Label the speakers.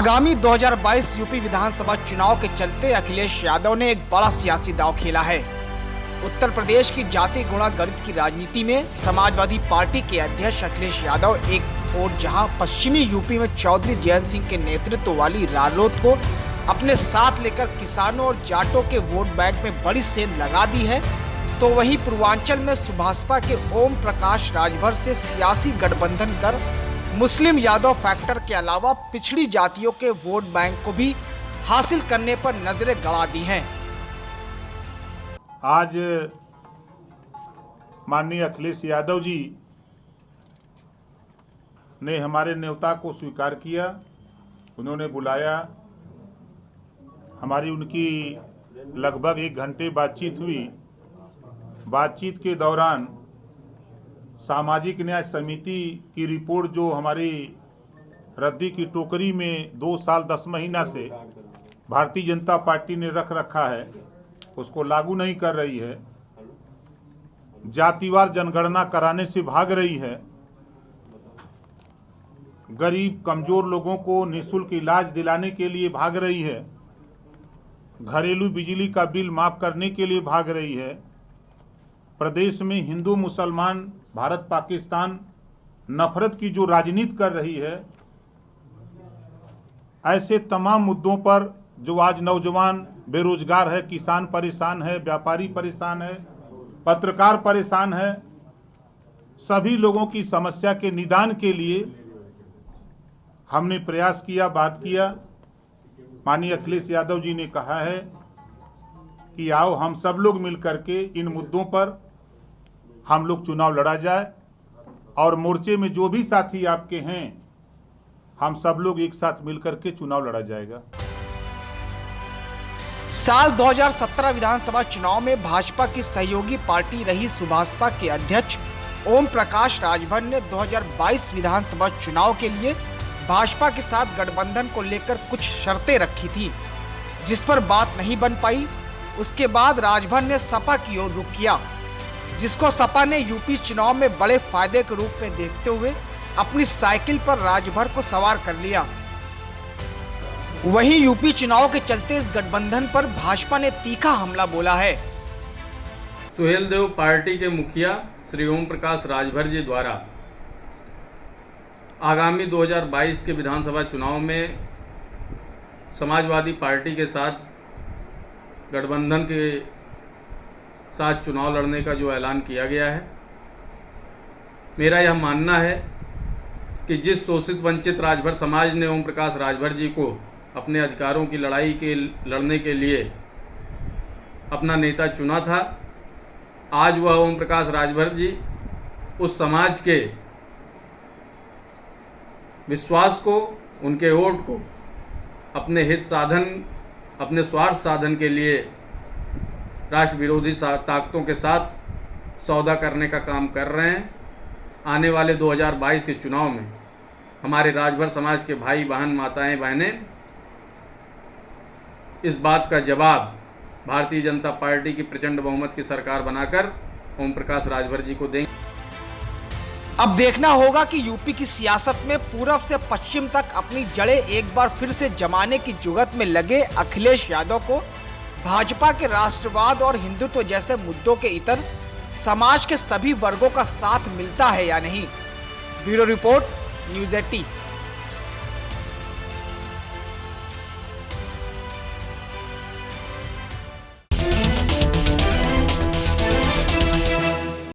Speaker 1: आगामी 2022 यूपी विधानसभा चुनाव के चलते अखिलेश यादव ने एक बड़ा सियासी दांव खेला है। उत्तर प्रदेश की जाति गुणा गणित की राजनीति में समाजवादी पार्टी के अध्यक्ष अखिलेश यादव एक और जहां पश्चिमी यूपी में चौधरी जयंत सिंह के नेतृत्व वाली रालोद को अपने साथ लेकर किसानों और जाटों के वोट बैंक में बड़ी सेंध लगा दी है, तो वहीं पूर्वांचल में सुभाषपा के ओम प्रकाश राजभर से सियासी गठबंधन कर मुस्लिम यादव फैक्टर के अलावा पिछड़ी जातियों के वोट बैंक को भी हासिल करने पर नजरें गड़ा दी हैं।
Speaker 2: आज माननीय अखिलेश यादव जी ने हमारे न्योता को स्वीकार किया, उन्होंने बुलाया। हमारी उनकी लगभग 1 घंटे बातचीत हुई। बातचीत के दौरान सामाजिक न्याय समिति की रिपोर्ट जो हमारी रद्दी की टोकरी में 2 साल 10 महीना से भारतीय जनता पार्टी ने रख रखा है, उसको लागू नहीं कर रही है, जातिवार जनगणना कराने से भाग रही है, गरीब कमजोर लोगों को निःशुल्क इलाज दिलाने के लिए भाग रही है, घरेलू बिजली का बिल माफ करने के लिए भाग रही है, प्रदेश में हिंदू मुसलमान भारत पाकिस्तान नफरत की जो राजनीति कर रही है, ऐसे तमाम मुद्दों पर जो आज नौजवान बेरोजगार है, किसान परेशान है, व्यापारी परेशान है, पत्रकार परेशान है, सभी लोगों की समस्या के निदान के लिए हमने प्रयास किया, बात किया। माननीय अखिलेश यादव जी ने कहा है कि आओ हम सब लोग मिलकर के इन मुद्दों पर हम लोग चुनाव लड़ा जाए, और मोर्चे में जो भी साथी आपके हैं हम सब लोग एक साथ मिलकर के चुनाव लड़ा जाएगा।
Speaker 1: साल 2017 विधानसभा चुनाव में भाजपा की सहयोगी पार्टी रही सुभाषपा के अध्यक्ष ओम प्रकाश राजभर ने 2022 विधानसभा चुनाव के लिए भाजपा के साथ गठबंधन को लेकर कुछ शर्तें रखी थी, जिस पर बात नहीं बन पाई। उसके बाद राजभर ने सपा की ओर रुख किया, जिसको सपा ने यूपी चुनाव में बड़े फायदे के रूप में देखते हुए अपनी साइकिल पर राजभर को सवार कर लिया। वहीं यूपी चुनाव के चलते इस गठबंधन पर भाजपा ने तीखा हमला बोला है।
Speaker 3: सुहेलदेव पार्टी के मुखिया श्री ओम प्रकाश राजभर जी द्वारा आगामी 2022 के विधानसभा चुनाव में समाजवादी पार्टी के साथ गठबंधन के साथ चुनाव लड़ने का जो ऐलान किया गया है, मेरा यह मानना है कि जिस शोषित वंचित राजभर समाज ने ओम प्रकाश राजभर जी को अपने अधिकारों की लड़ाई के लड़ने के लिए अपना नेता चुना था, आज वह ओम प्रकाश राजभर जी उस समाज के विश्वास को, उनके वोट को अपने हित साधन, अपने स्वार्थ साधन के लिए राष्ट्र विरोधी ताकतों के साथ सौदा करने का काम कर रहे हैं। आने वाले 2022 के चुनाव में हमारे राजभर समाज के भाई बहन, माताएं बहनें इस बात का जवाब भारतीय जनता पार्टी की प्रचंड बहुमत की सरकार बनाकर ओम प्रकाश राजभर जी को देंगे।
Speaker 1: अब देखना होगा कि यूपी की सियासत में पूरब से पश्चिम तक अपनी जड़ें एक बार फिर से जमाने की जुगत में लगे अखिलेश यादव को भाजपा के राष्ट्रवाद और हिंदुत्व जैसे मुद्दों के इतर समाज के सभी वर्गों का साथ मिलता है या नहीं। Bureau report, news 18।